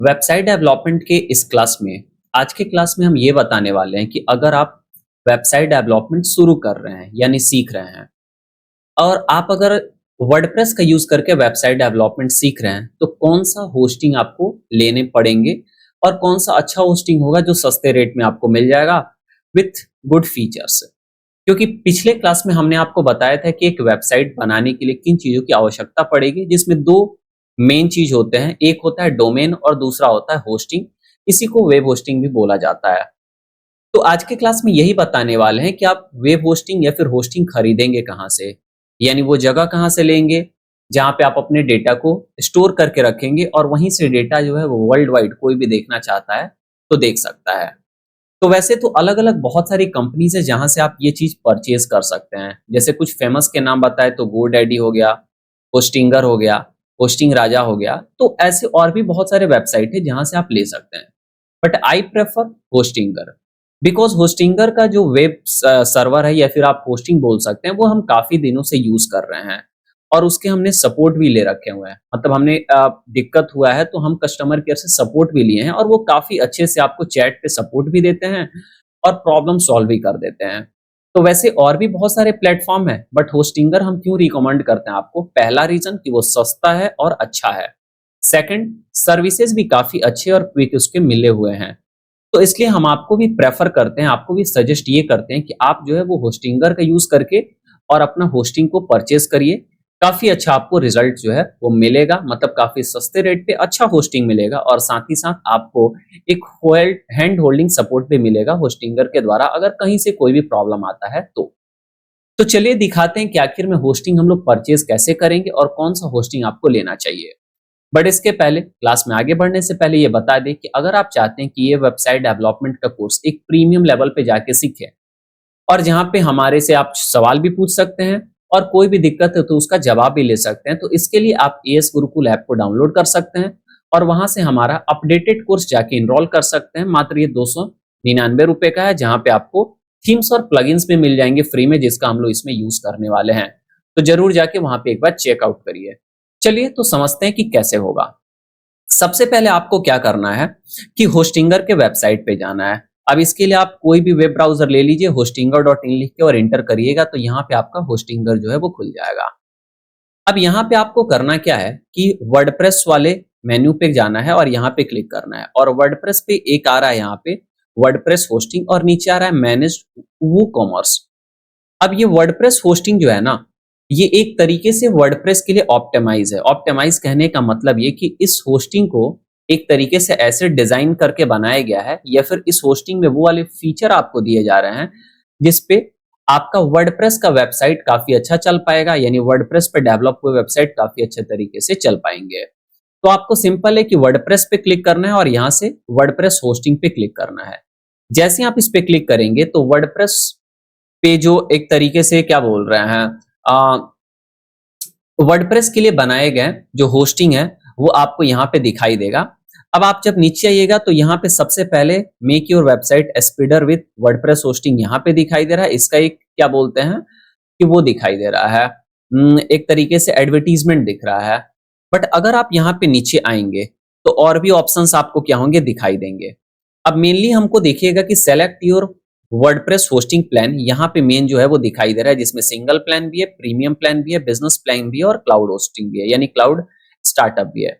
Website development के इस class में आज के क्लास में हम ये बताने वाले हैं कि अगर आप वेबसाइट डेवलपमेंट शुरू कर रहे हैं यानी सीख रहे हैं और आप अगर वर्डप्रेस का यूज करके वेबसाइट डेवलपमेंट सीख रहे हैं तो कौन सा होस्टिंग आपको लेने पड़ेंगे और कौन सा अच्छा होस्टिंग होगा जो सस्ते रेट में आपको मिल जाएगा विथ गुड फीचर्स। क्योंकि पिछले क्लास में हमने आपको बताया था कि एक वेबसाइट बनाने के लिए किन चीजों की आवश्यकता पड़ेगी, जिसमें दो मेन चीज होते हैं, एक होता है डोमेन और दूसरा होता है होस्टिंग। इसी को वेब होस्टिंग भी बोला जाता है। तो आज के क्लास में यही बताने वाले हैं कि आप वेब होस्टिंग या फिर होस्टिंग खरीदेंगे कहाँ से, यानी वो जगह कहाँ से लेंगे जहाँ पे आप अपने डेटा को स्टोर करके रखेंगे और वहीं से डेटा जो है वो वर्ल्ड वाइड कोई भी देखना चाहता है तो देख सकता है। तो वैसे तो अलग अलग बहुत सारी कंपनीज है जहां से आप ये चीज परचेज कर सकते हैं। जैसे कुछ फेमस के नाम बताए तो गोडैडी हो गया, होस्टिंगर हो गया, होस्टिंग राजा हो गया। तो ऐसे और भी बहुत सारे वेबसाइट है जहां से आप ले सकते हैं, but I prefer Hostinger. Because Hostinger का जो वेब सर्वर है या फिर आप होस्टिंग बोल सकते हैं वो हम काफी दिनों से यूज कर रहे हैं और उसके हमने सपोर्ट भी ले रखे हुए हैं। मतलब हमने दिक्कत हुआ है तो हम कस्टमर केयर से सपोर्ट भी लिए हैं और वो काफी अच्छे से आपको चैट पे सपोर्ट भी देते हैं और प्रॉब्लम सॉल्व भी कर देते हैं। तो वैसे और भी बहुत सारे प्लेटफॉर्म है, बट होस्टिंगर हम क्यों रिकमेंड करते हैं आपको? पहला रीजन कि वो सस्ता है और अच्छा है। सेकंड, सर्विसेज भी काफी अच्छे और क्विक उसके मिले हुए हैं। तो इसलिए हम आपको भी प्रेफर करते हैं, आपको भी सजेस्ट ये करते हैं कि आप जो है वो होस्टिंगर का यूज करके और अपना होस्टिंग को परचेज करिए। काफी अच्छा आपको रिजल्ट जो है वो मिलेगा, मतलब काफी सस्ते रेट पे अच्छा होस्टिंग मिलेगा और साथ ही साथ आपको एक हैंड होल्डिंग सपोर्ट भी मिलेगा होस्टिंगर के द्वारा अगर कहीं से कोई भी प्रॉब्लम आता है तो चलिए दिखाते हैं कि आखिर में होस्टिंग हम लोग परचेज कैसे करेंगे और कौन सा होस्टिंग आपको लेना चाहिए। बट इसके पहले, क्लास में आगे बढ़ने से पहले ये बता दें कि अगर आप चाहते हैं कि ये वेबसाइट डेवलपमेंट का कोर्स एक प्रीमियम लेवल पे जाके सीखें और जहां पे हमारे से आप सवाल भी पूछ सकते हैं और कोई भी दिक्कत है तो उसका जवाब भी ले सकते हैं, तो इसके लिए आप एएस गुरुकुल ऐप को डाउनलोड कर सकते हैं और वहां से हमारा अपडेटेड कोर्स जाके इनरोल कर सकते हैं। मात्र ये 299 रुपए का है, जहां पे आपको थीम्स और प्लगइन्स भी मिल जाएंगे फ्री में, जिसका हम लोग इसमें यूज करने वाले हैं। तो जरूर जाके वहां पे एक बार चेकआउट करिए। चलिए तो समझते हैं कि कैसे होगा। सबसे पहले आपको क्या करना है कि होस्टिंगर के वेबसाइट पे जाना है। अब इसके लिए आप कोई भी वेब ब्राउजर ले लीजिए, hostinger.in लिख के और एंटर करिएगा तो यहाँ पे आपका होस्टिंगर जो है वो खुल जाएगा। अब यहाँ पे आपको करना क्या है कि वर्डप्रेस वाले मेन्यू पे जाना है और यहाँ पे क्लिक करना है और वर्डप्रेस पे एक आ रहा है यहाँ पे वर्डप्रेस होस्टिंग और नीचे आ रहा है मैनेज वूकॉमर्स। अब ये वर्डप्रेस होस्टिंग जो है ना, ये एक तरीके से वर्डप्रेस के लिए ऑप्टिमाइज है। ऑप्टिमाइज कहने का मतलब ये कि इस होस्टिंग को एक तरीके से ऐसे डिजाइन करके बनाया गया है या फिर इस होस्टिंग में वो वाले फीचर आपको दिए जा रहे हैं जिसपे आपका वर्डप्रेस का वेबसाइट काफी अच्छा चल पाएगा, यानी वर्डप्रेस पे डेवलप हुए वेबसाइट काफी अच्छे तरीके से चल पाएंगे। तो आपको सिंपल है कि वर्डप्रेस पे क्लिक करना है और यहाँ से वर्डप्रेस होस्टिंग पे क्लिक करना है। जैसे आप इस पे क्लिक करेंगे तो वर्डप्रेस पे जो एक तरीके से क्या बोल रहे हैं, वर्डप्रेस के लिए बनाए गए जो होस्टिंग है वो आपको यहाँ पे दिखाई देगा। अब आप जब नीचे आइएगा तो यहाँ पे सबसे पहले make your website speeder with WordPress hosting यहाँ पे दिखाई दे रहा है। इसका एक क्या बोलते हैं कि वो दिखाई दे रहा है, एक तरीके से एडवर्टीजमेंट दिख रहा है। बट अगर आप यहाँ पे नीचे आएंगे तो और भी ऑप्शंस आपको क्या होंगे, दिखाई देंगे। अब मेनली हमको देखिएगा कि select your WordPress hosting plan, यहाँ पे मेन जो है वो दिखाई दे रहा है, जिसमें सिंगल प्लान भी है, प्रीमियम प्लान भी है, बिजनेस प्लान भी है और क्लाउड होस्टिंग भी है, यानी क्लाउड स्टार्टअप भी है।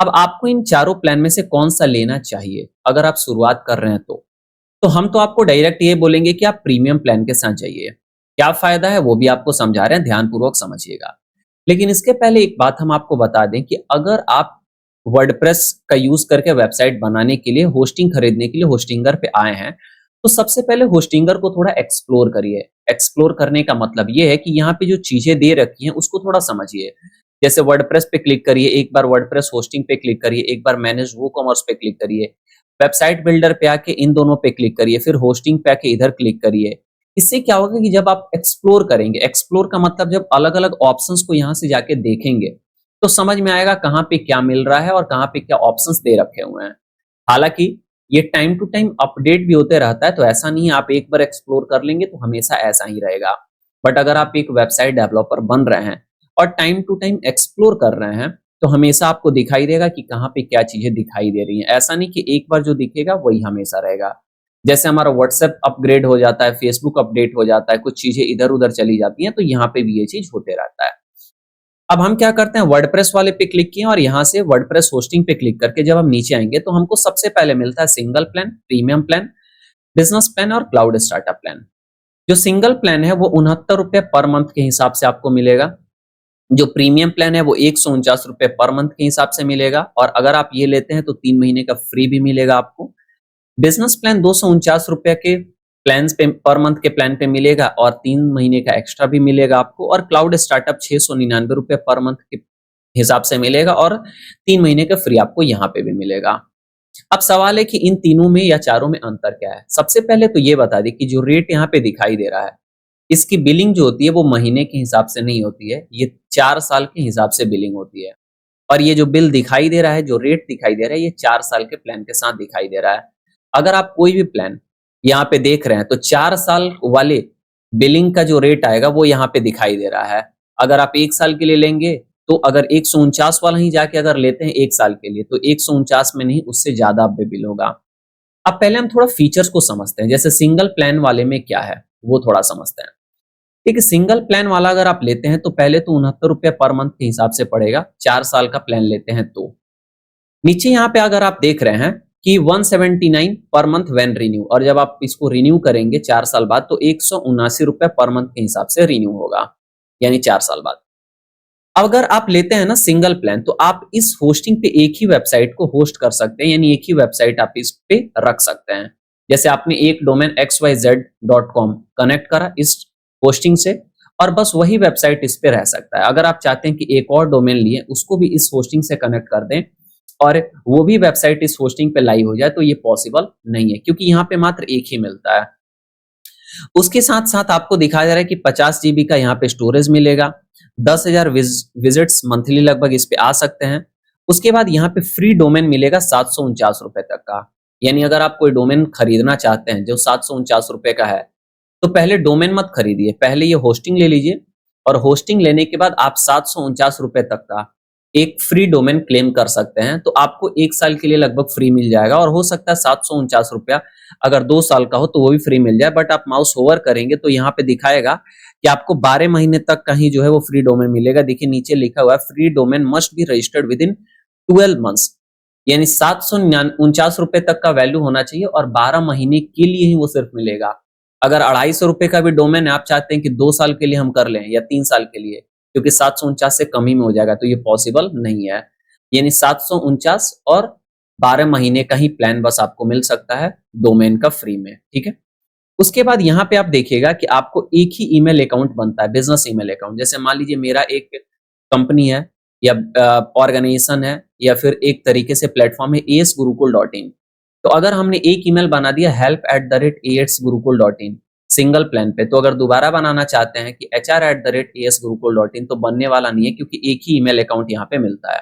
अब आपको इन चारों प्लान में से कौन सा लेना चाहिए अगर आप शुरुआत कर रहे हैं तो हम तो आपको डायरेक्ट ये बोलेंगे कि आप प्रीमियम प्लान के साथ जाइए। क्या फायदा है वो भी आपको समझा रहे हैं, ध्यानपूर्वक समझिएगा। लेकिन इसके पहले एक बात हम आपको बता दें कि अगर आप वर्डप्रेस का यूज करके वेबसाइट बनाने के लिए, होस्टिंग खरीदने के लिए होस्टिंगर पे आए हैं तो सबसे पहले होस्टिंगर को थोड़ा एक्सप्लोर करिए। एक्सप्लोर करने का मतलब ये है कि यहाँ पे जो चीजें दे रखी हैं उसको थोड़ा समझिए। जैसे वर्डप्रेस पे क्लिक करिए, एक बार वर्डप्रेस होस्टिंग पे क्लिक करिए, एक बार मैनेज वूकॉमर्स पे क्लिक करिए, वेबसाइट बिल्डर पे आके इन दोनों पे क्लिक करिए, फिर होस्टिंग पे आके इधर क्लिक करिए। इससे क्या होगा कि जब आप एक्सप्लोर करेंगे, एक्सप्लोर का मतलब जब अलग अलग ऑप्शंस को यहाँ से जाके देखेंगे तो समझ में आएगा कहाँ पे क्या मिल रहा है और कहाँ पे क्या ऑप्शंस दे रखे हुए हैं। हालांकि ये टाइम टू टाइम अपडेट भी होते रहता है, तो ऐसा नहीं है आप एक बार एक्सप्लोर कर लेंगे तो हमेशा ऐसा ही रहेगा। बट अगर आप एक वेबसाइट डेवलपर बन रहे हैं और टाइम टू टाइम एक्सप्लोर कर रहे हैं तो हमेशा आपको दिखाई देगा कि कहाँ पे क्या चीजें दिखाई दे रही हैं। ऐसा नहीं कि एक बार जो दिखेगा वही हमेशा रहेगा। जैसे हमारा व्हाट्सएप अपग्रेड हो जाता है, फेसबुक अपडेट हो जाता है, कुछ चीजें इधर उधर चली जाती हैं, तो यहाँ पे भी ये चीज होते रहता है। अब हम क्या करते हैं, वर्डप्रेस वाले पे क्लिक किए और यहाँ से वर्डप्रेस होस्टिंग पे क्लिक करके जब हम नीचे आएंगे तो हमको सबसे पहले मिलता है single plan, premium plan, business plan और क्लाउड स्टार्टअप प्लान। जो सिंगल प्लान है वो 69 रुपए पर मंथ के हिसाब से आपको मिलेगा। जो प्रीमियम प्लान है वो 149 रुपए पर मंथ के हिसाब से मिलेगा, और अगर आप ये लेते हैं तो 3 महीने का फ्री भी मिलेगा आपको। बिजनेस प्लान 249 रुपए के प्लान पे पर मंथ के प्लान पे मिलेगा और 3 महीने का एक्स्ट्रा भी मिलेगा आपको। और क्लाउड स्टार्टअप 699 रुपए पर मंथ के हिसाब से मिलेगा और 3 महीने का फ्री आपको यहाँ पे भी मिलेगा। अब सवाल है कि इन तीनों में या चारों में अंतर क्या है। सबसे पहले तो ये बता दें कि जो रेट यहाँ पे दिखाई दे रहा है, इसकी बिलिंग जो होती है वो महीने के हिसाब से नहीं होती है, ये 4 साल के हिसाब से बिलिंग होती है। और ये जो बिल दिखाई दे रहा है, जो रेट दिखाई दे रहा है, ये 4 साल के प्लान के साथ दिखाई दे रहा है। अगर आप कोई भी प्लान यहाँ पे देख रहे हैं तो 4 साल वाले बिलिंग का जो रेट आएगा वो यहाँ पे दिखाई दे रहा है। अगर आप 1 साल के लिए लेंगे तो अगर 149 वाला ही जाके अगर लेते हैं 1 साल के लिए तो 149 में नहीं, उससे ज्यादा आप पे बिल होगा। अब पहले हम थोड़ा फीचर्स को समझते हैं, जैसे सिंगल प्लान वाले में क्या है वो थोड़ा समझते हैं। ठीक है, सिंगल प्लान वाला अगर आप लेते हैं तो पहले तो 69 रुपए पर मंथ के हिसाब से पड़ेगा, 4 साल का प्लान लेते हैं तो। नीचे यहाँ पे अगर आप देख रहे हैं कि 179 पर मंथ व्हेन रिन्यू, और जब आप इसको रिन्यू करेंगे 4 साल बाद तो 179 रुपए पर मंथ के हिसाब से रिन्यू होगा, यानी 4 साल बाद। अगर आप लेते हैं ना सिंगल प्लान तो आप इस होस्टिंग पे एक ही वेबसाइट को होस्ट कर सकते हैं, यानी एक ही वेबसाइट आप इस पे रख सकते हैं। जैसे आपने एक डोमेन xyz.com कनेक्ट करा इस होस्टिंग से और बस वही वेबसाइट इस पे रह सकता है। अगर आप चाहते हैं कि एक और डोमेन लिए उसको भी इस होस्टिंग से कनेक्ट कर दें और वो भी वेबसाइट इस होस्टिंग पे लाइव हो जाए तो ये पॉसिबल नहीं है, क्योंकि यहाँ पे मात्र एक ही मिलता है। उसके साथ साथ आपको दिखाया जा रहा है कि 50 जीबी का यहाँ पे स्टोरेज मिलेगा, 10,000 विजिट्स मंथली लगभग इस पे आ सकते हैं। उसके बाद यहाँ पे फ्री डोमेन मिलेगा 749 रुपए तक का, यानी अगर आप कोई डोमेन खरीदना चाहते हैं जो 749 रुपए का है तो पहले डोमेन मत खरीदिए, पहले ये होस्टिंग ले लीजिए और होस्टिंग लेने के बाद आप 749 रुपए तक का एक फ्री डोमेन क्लेम कर सकते हैं। तो आपको 1 साल के लिए लगभग फ्री मिल जाएगा, और हो सकता है 749 रुपया अगर 2 साल का हो तो वो भी फ्री मिल जाए। बट आप माउस होवर करेंगे तो यहाँ पे दिखाएगा कि आपको 12 महीने तक का ही जो है वो फ्री डोमेन मिलेगा। देखिए नीचे लिखा हुआ है free domain must be registered with in 12 months, यानी 749 रुपए तक का वैल्यू होना चाहिए और 12 महीने के लिए ही वो सिर्फ मिलेगा। अगर 250 रुपए का भी डोमेन है, आप चाहते हैं कि 2 साल के लिए हम कर लें या 3 साल के लिए, क्योंकि 749 से कम ही में हो जाएगा, तो ये पॉसिबल नहीं है। यानी 749 और 12 महीने का ही प्लान बस आपको मिल सकता है डोमेन का फ्री में। ठीक है, उसके बाद यहाँ पे आप देखिएगा कि आपको एक ही ईमेल अकाउंट बनता है, बिजनेस ईमेल अकाउंट। जैसे मान लीजिए मेरा एक कंपनी है या ऑर्गेनाइजेशन है या फिर एक तरीके से प्लेटफॉर्म है asgurukul.in, तो अगर हमने एक ईमेल बना दिया help@asgurukul.in सिंगल प्लान पे, तो अगर दोबारा बनाना चाहते हैं कि hr@asgurukul.in तो बनने वाला नहीं है, क्योंकि एक ही ईमेल अकाउंट यहाँ पे मिलता है।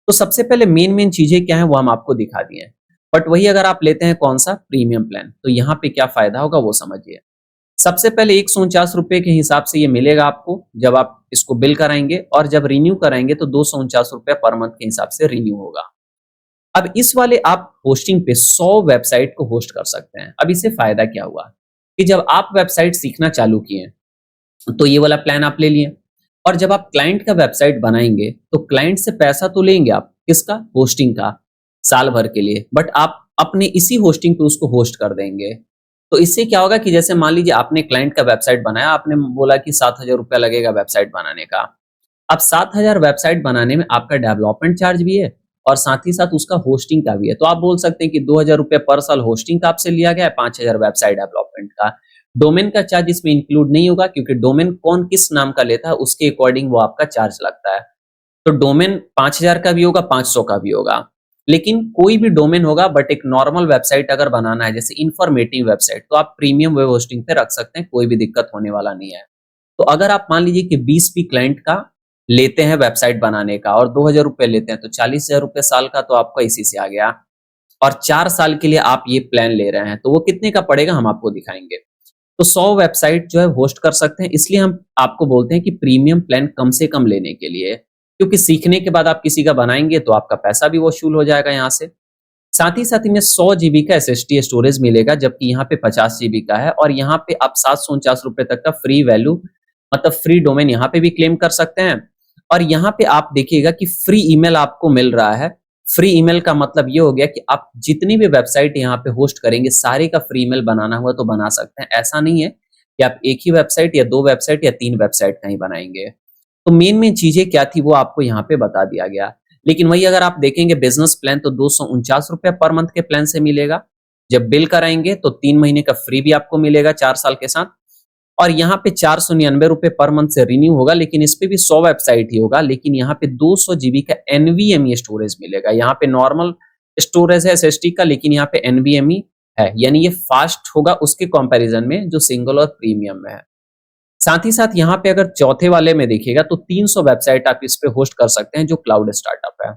तो सबसे पहले मेन चीजें क्या है वो हम आपको दिखा दिए हैं। बट वही अगर आप लेते हैं कौन सा प्रीमियम प्लान, तो यहाँ पे क्या फायदा होगा वो समझिए। सबसे पहले 149 रुपए के हिसाब से ये मिलेगा आपको जब आप इसको बिल कराएंगे, और जब रिन्यू कराएंगे तो 249 रुपए पर मंथ के हिसाब से रिन्यू होगा। अब इस वाले आप होस्टिंग पे 100 वेबसाइट को होस्ट कर सकते हैं। अब इससे फायदा क्या हुआ कि जब आप वेबसाइट सीखना चालू किए तो ये वाला प्लान आप ले लिए, और जब आप क्लाइंट का वेबसाइट बनाएंगे तो क्लाइंट से पैसा तो लेंगे आप, किसका, होस्टिंग का, साल भर के लिए, बट आप अपने इसी होस्टिंग पे उसको होस्ट कर देंगे। तो इससे क्या होगा कि जैसे मान लीजिए आपने क्लाइंट का वेबसाइट बनाया, आपने बोला कि 7,000 रुपया लगेगा वेबसाइट बनाने का। अब 7,000 वेबसाइट बनाने में आपका डेवलपमेंट चार्ज भी है और साथ ही साथ उसका होस्टिंग का भी है। तो आप बोल सकते हैं कि 2,000 रुपये पर साल होस्टिंग का आपसे लिया गया है, 5,000 वेबसाइट डेवलपमेंट का। डोमेन का चार्ज इसमें इंक्लूड नहीं होगा, क्योंकि डोमेन कौन किस नाम का लेता है उसके अकॉर्डिंग वो आपका चार्ज लगता है। तो डोमेन 5,000 का भी होगा, 500 का भी होगा, लेकिन कोई भी डोमेन होगा। बट एक नॉर्मल वेबसाइट अगर बनाना है, जैसे इंफॉर्मेटिव वेबसाइट, तो आप प्रीमियम वेब होस्टिंग पे रख सकते हैं, कोई भी दिक्कत होने वाला नहीं है। तो अगर आप मान लीजिए कि 20 भी क्लाइंट का लेते हैं वेबसाइट बनाने का और 2,000 रुपये लेते हैं, तो 40,000 रुपये साल का तो आपका इसी से आ गया। और 4 साल के लिए आप ये प्लान ले रहे हैं तो वो कितने का पड़ेगा हम आपको दिखाएंगे। तो 100 वेबसाइट जो है होस्ट कर सकते हैं, इसलिए हम आपको बोलते हैं कि प्रीमियम प्लान कम से कम लेने के लिए। क्योंकि सीखने के बाद आप किसी का बनाएंगे तो आपका पैसा भी वसूल हो जाएगा यहाँ से। साथ ही साथ इनमें 100 जीबी का एसएसडी स्टोरेज मिलेगा, जबकि यहाँ पे 50 जीबी का है। और यहाँ पे आप 749 रुपए तक का फ्री वैल्यू मतलब फ्री डोमेन यहाँ पे भी क्लेम कर सकते हैं। और यहाँ पे आप देखिएगा कि फ्री ईमेल आपको मिल रहा है। फ्री ईमेल का मतलब ये हो गया कि आप जितनी भी वेबसाइट यहाँ पे होस्ट करेंगे सारे का फ्री ईमेल बनाना हुआ तो बना सकते हैं। ऐसा नहीं है कि आप एक ही वेबसाइट या 2 वेबसाइट या 3 वेबसाइट का ही बनाएंगे। तो मेन चीजें क्या थी वो आपको यहाँ पे बता दिया गया। लेकिन वही अगर आप देखेंगे बिजनेस प्लान तो 249 रुपए पर मंथ के प्लान से मिलेगा। जब बिल कराएंगे तो 3 महीने का फ्री भी आपको मिलेगा 4 साल के साथ। और यहाँ पे 499 रुपए पर मंथ से रिन्यू होगा, लेकिन इस पे भी 100 वेबसाइट ही होगा। लेकिन यहाँ पे 200 जीबी का एनवीएमई स्टोरेज मिलेगा। यहाँ पे नॉर्मल स्टोरेज है एसएसडी का, लेकिन यहाँ पे एनवीएमई है, यानी ये फास्ट होगा उसके कंपैरिजन में जो सिंगल और प्रीमियम में है। साथ ही साथ यहाँ पे अगर चौथे वाले में देखिएगा तो 300 वेबसाइट आप इस पे होस्ट कर सकते हैं जो क्लाउड स्टार्टअप है।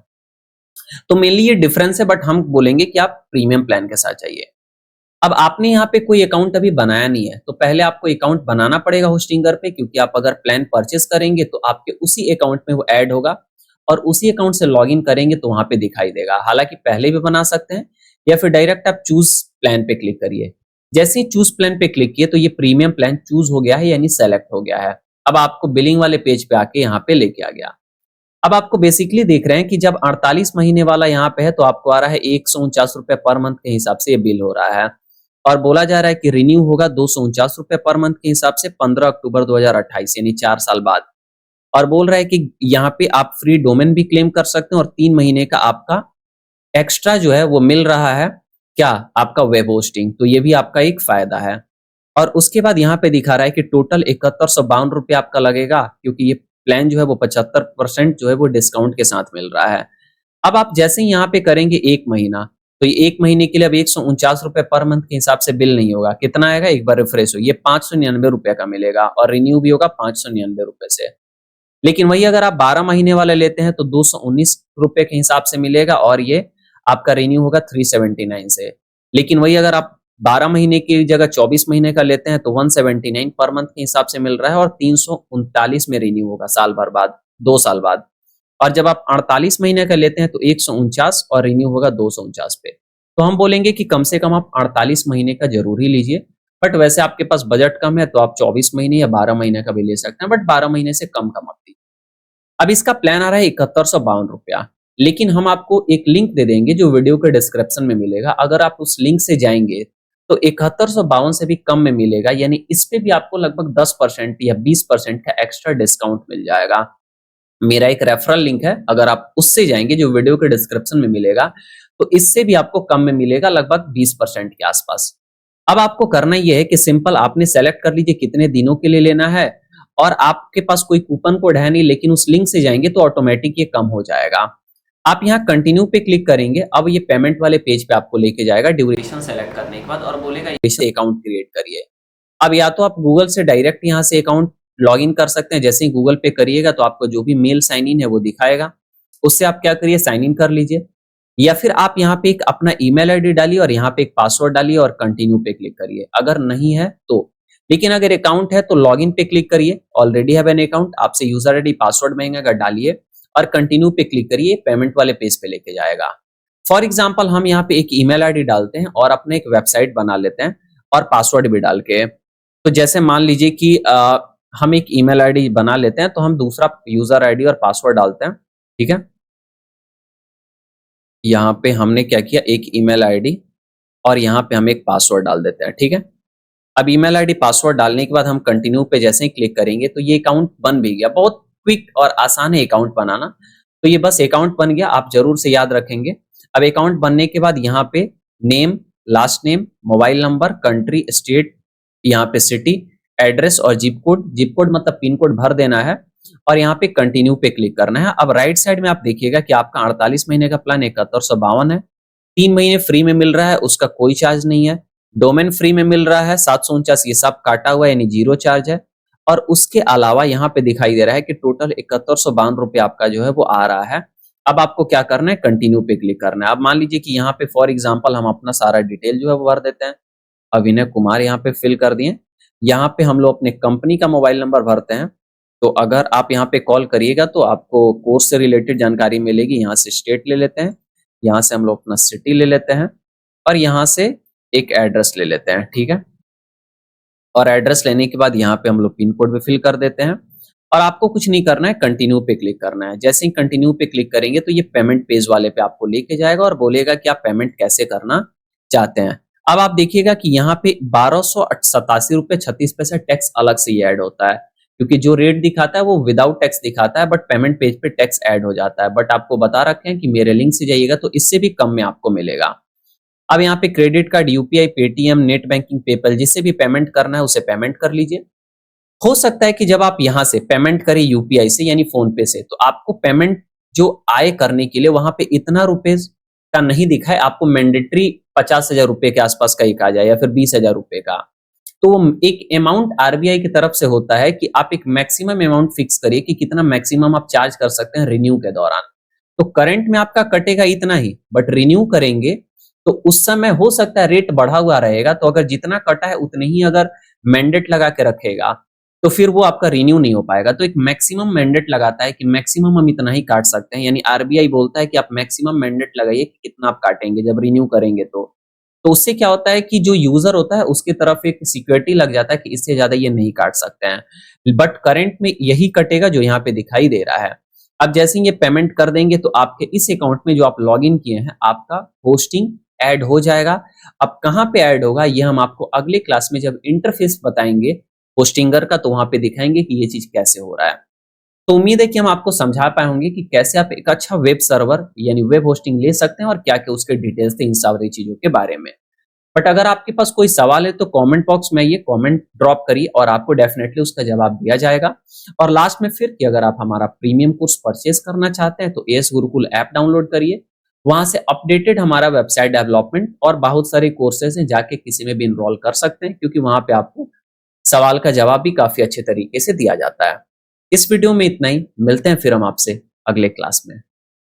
तो मेनली ये डिफरेंस है, बट हम बोलेंगे कि आप प्रीमियम प्लान के साथ जाइए। अब आपने यहाँ पे कोई अकाउंट अभी बनाया नहीं है तो पहले आपको अकाउंट बनाना पड़ेगा होस्टिंगर पे, क्योंकि आप अगर प्लान परचेस करेंगे तो आपके उसी अकाउंट में वो ऐड होगा और उसी अकाउंट से लॉगिन करेंगे तो वहां पे दिखाई देगा। हालांकि पहले भी बना सकते हैं या फिर डायरेक्ट आप चूज प्लान पे क्लिक करिए। जैसे ही चूज प्लान पे क्लिक किए तो ये प्रीमियम प्लान चूज हो गया है, यानी सेलेक्ट हो गया है। अब आपको बिलिंग वाले पेज पे आके यहाँ पे लेके आ गया। अब आपको बेसिकली देख रहे हैं कि जब 48 महीने वाला यहाँ पे है तो आपको आ रहा है 149 रुपए पर मंथ के हिसाब से ये बिल हो रहा है। और बोला जा रहा है कि रिन्यू होगा 249 रुपए पर मंथ के हिसाब से 15 अक्टूबर 2028 यानी 4 साल बाद। और बोल रहा है कि यहाँ पे आप फ्री डोमेन भी क्लेम कर सकते हैं और 3 महीने का आपका एक्स्ट्रा जो है वो मिल रहा है, क्या आपका वेब होस्टिंग। तो ये भी आपका एक फायदा है। और उसके बाद यहाँ पे दिखा रहा है कि टोटल 7152 रुपये आपका लगेगा, क्योंकि ये प्लान जो है वो 75% जो है वो डिस्काउंट के साथ मिल रहा है। अब आप जैसे ही यहाँ पे करेंगे 1 महीना, तो ये 1 महीने के लिए अब 149 रुपए पर मंथ के हिसाब से बिल नहीं होगा। कितना आएगा एक बार रिफ्रेश हो, ये 599 रुपए का मिलेगा और रिन्यू भी होगा 599 रुपए से। लेकिन वही अगर आप 12 महीने वाला लेते हैं तो 219 रुपए के हिसाब से मिलेगा और ये आपका रिन्यू होगा 379 से। लेकिन वही अगर आप 12 महीने की जगह 24 महीने का लेते हैं तो 179 पर मंथ के हिसाब से मिल रहा है और 339 में रिन्यू होगा साल भर बाद, 2 साल बाद। और जब आप 48 महीने का लेते हैं तो 149 और रिन्यू होगा 249 पे। तो हम बोलेंगे कि कम से कम आप 48 महीने का जरूर ही लीजिए। बट वैसे आपके पास बजट कम है तो आप 24 महीने या 12 महीने का भी ले सकते हैं, बट 12 महीने से कम का मत लीजिए। अब इसका प्लान आ रहा है 7152 रुपया। लेकिन हम आपको एक लिंक दे देंगे जो वीडियो के डिस्क्रिप्शन में मिलेगा। अगर आप उस लिंक से जाएंगे तो 7152 से भी कम में मिलेगा, यानी इस पे भी आपको लगभग 10% या 20% का एक्स्ट्रा डिस्काउंट मिल जाएगा। मेरा एक रेफरल लिंक है, अगर आप उससे जाएंगे जो वीडियो के डिस्क्रिप्शन में मिलेगा तो इससे भी आपको कम में मिलेगा, लगभग 20% के आसपास। अब आपको करना यह है कि सिंपल आपने सेलेक्ट कर लीजिए कितने दिनों के लिए लेना है, और आपके पास कोई कूपन कोड है नहीं, लेकिन उस लिंक से जाएंगे तो ऑटोमेटिक ये कम हो जाएगा। आप यहाँ कंटिन्यू पे क्लिक करेंगे। अब ये पेमेंट वाले पेज पे आपको लेके जाएगा ड्यूरेशन सेलेक्ट करने के बाद और बोलेगा अकाउंट क्रिएट करिए। अब या तो आप गूगल से डायरेक्ट यहाँ से अकाउंट लॉग इन कर सकते हैं। जैसे ही गूगल पे करिएगा तो आपको जो भी मेल साइन इन है वो दिखाएगा, उससे आप क्या करिए साइन इन कर लीजिए। या फिर आप यहाँ पे एक अपना ईमेल आईडी डालिए और यहाँ पे एक पासवर्ड डालिए और कंटिन्यू पे क्लिक करिए। अगर नहीं है तो, लेकिन अगर अकाउंट है तो लॉग इन पे क्लिक करिए, ऑलरेडी हैव एन अकाउंट, आपसे यूजर आईडी पासवर्ड मांगेगा, डालिए और कंटिन्यू पे क्लिक करिए, पेमेंट वाले पेज पे लेके जाएगा। फॉर एग्जाम्पल हम यहाँ पे एक ईमेल आईडी डालते हैं और अपने एक वेबसाइट बना लेते हैं और पासवर्ड भी डाल के। तो जैसे मान लीजिए कि हम एक ईमेल आईडी बना लेते हैं तो हम दूसरा यूजर आईडी और पासवर्ड डालते हैं, ठीक है। यहाँ पे हमने क्या किया, एक ईमेल आईडी और यहाँ पे हम एक पासवर्ड डाल देते हैं, ठीक है। अब ईमेल आईडी पासवर्ड डालने के बाद हम कंटिन्यू पे जैसे ही क्लिक करेंगे तो ये अकाउंट बन भी गया। बहुत क्विक और आसान है अकाउंट बनाना। तो ये बस अकाउंट बन गया, आप जरूर से याद रखेंगे। अब अकाउंट बनने के बाद यहाँ पे name, last name, mobile number, country, state, यहाँ पे सिटी, एड्रेस और जिप कोड मतलब पिन कोड भर देना है और यहाँ पे कंटिन्यू पे क्लिक करना है। अब राइट साइड में आप देखिएगा कि आपका 48 महीने का प्लान 7152 है, 3 महीने फ्री में मिल रहा है, उसका कोई चार्ज नहीं है। डोमेन फ्री में मिल रहा है 749, ये सब काटा हुआ यानी जीरो चार्ज है। और उसके अलावा यहाँ पे दिखाई दे रहा है कि टोटल 7152 रुपये आपका जो है वो आ रहा है। अब आपको क्या करना है, कंटिन्यू पे क्लिक करना है। अब मान लीजिए कि यहाँ पे फॉर एग्जांपल हम अपना सारा डिटेल जो है वो भर देते हैं। अविनय कुमार यहाँ पे फिल कर दिए। यहाँ पे हम लोग अपने कंपनी का मोबाइल नंबर भरते हैं तो अगर आप यहाँ पे कॉल करिएगा तो आपको कोर्स से रिलेटेड जानकारी मिलेगी। यहाँ से स्टेट ले लेते हैं, यहाँ से हम लोग अपना सिटी ले लेते हैं और यहाँ से एक एड्रेस ले लेते हैं, ठीक है। और एड्रेस लेने के बाद यहाँ पे हम लोग पिन कोड भी फिल कर देते हैं और आपको कुछ नहीं करना है, कंटिन्यू पे क्लिक करना है। जैसे ही कंटिन्यू पे क्लिक करेंगे तो ये पेमेंट पेज वाले पे आपको लेके जाएगा और बोलेगा कि आप पेमेंट कैसे करना चाहते हैं। अब आप देखिएगा कि यहाँ पे 1287 रुपये 36 पैसे टैक्स अलग से ही ऐड होता है, क्योंकि जो रेट दिखाता है वो विदाउट टैक्स दिखाता है, बट पेमेंट पेज पे टैक्स ऐड हो जाता है। बट आपको बता रखे हैं कि मेरे लिंक से जाइएगा तो इससे भी कम में आपको मिलेगा। अब यहाँ पे credit card, UPI, Paytm, net banking, PayPal, जिससे भी पेमेंट करना है उसे पेमेंट कर लीजिए। हो सकता है कि जब आप यहाँ से पेमेंट करें यूपीआई से यानी फोन पे से, तो आपको पेमेंट जो आय करने के लिए वहां पे इतना रुपए का नहीं दिखाए, आपको मैंडेटरी 50,000 रुपए के आसपास का एक आ जाए या फिर 20,000 रुपए का। तो एक अमाउंट आरबीआई की तरफ से होता है कि आप एक मैक्सिमम अमाउंट फिक्स करिए कि कितना मैक्सिमम आप चार्ज कर सकते हैं रिन्यू के दौरान। तो करंट में आपका कटेगा इतना ही, बट रिन्यू करेंगे तो उस समय हो सकता है रेट बढ़ा हुआ रहेगा। तो अगर जितना कटा है उतने ही अगर मैंडेट लगा के रखेगा तो फिर वो आपका रिन्यू नहीं हो पाएगा। तो एक मैक्सिमम मैंडेट लगाता है कि मैक्सिमम हम इतना ही काट सकते हैं, यानी आरबीआई बोलता है कि आप मैक्सिमम मैंडेट लगाइए कि कितना आप काटेंगे जब रिन्यू करेंगे। तो उससे क्या होता है कि जो यूजर होता है उसकी तरफ एक सिक्योरिटी लग जाता है कि इससे ज्यादा ये नहीं काट सकते हैं। बट करंट में यही कटेगा जो यहाँ पे दिखाई दे रहा है। अब जैसे ही ये पेमेंट कर देंगे तो आपके इस अकाउंट में जो आप लॉग इन किए हैं आपका होस्टिंग ऐड हो जाएगा। अब कहाँ पे ऐड होगा ये हम आपको अगले क्लास में जब इंटरफेस बताएंगे होस्टिंगर का, तो वहां पे दिखाएंगे कि ये चीज कैसे हो रहा है। तो उम्मीद है कि हम आपको समझा पाए होंगे कि कैसे आप एक अच्छा वेब सर्वर यानी वेब होस्टिंग ले सकते हैं और क्या क्या उसके डिटेल्स थे इन सारी चीजों के बारे में। बट अगर आपके पास कोई सवाल है तो कमेंट बॉक्स में ये कमेंट ड्रॉप करिए और आपको डेफिनेटली उसका जवाब दिया जाएगा। और लास्ट में फिर कि अगर आप हमारा प्रीमियम कोर्स परचेज करना चाहते हैं तो एस गुरुकुल ऐप डाउनलोड करिए। वहां से अपडेटेड हमारा वेबसाइट डेवलपमेंट और बहुत सारे कोर्सेज हैं, जाके किसी में भी इनरोल कर सकते हैं, क्योंकि वहां पे आपको सवाल का जवाब भी काफी अच्छे तरीके से दिया जाता है। इस वीडियो में इतना ही, मिलते हैं फिर हम आपसे अगले क्लास में।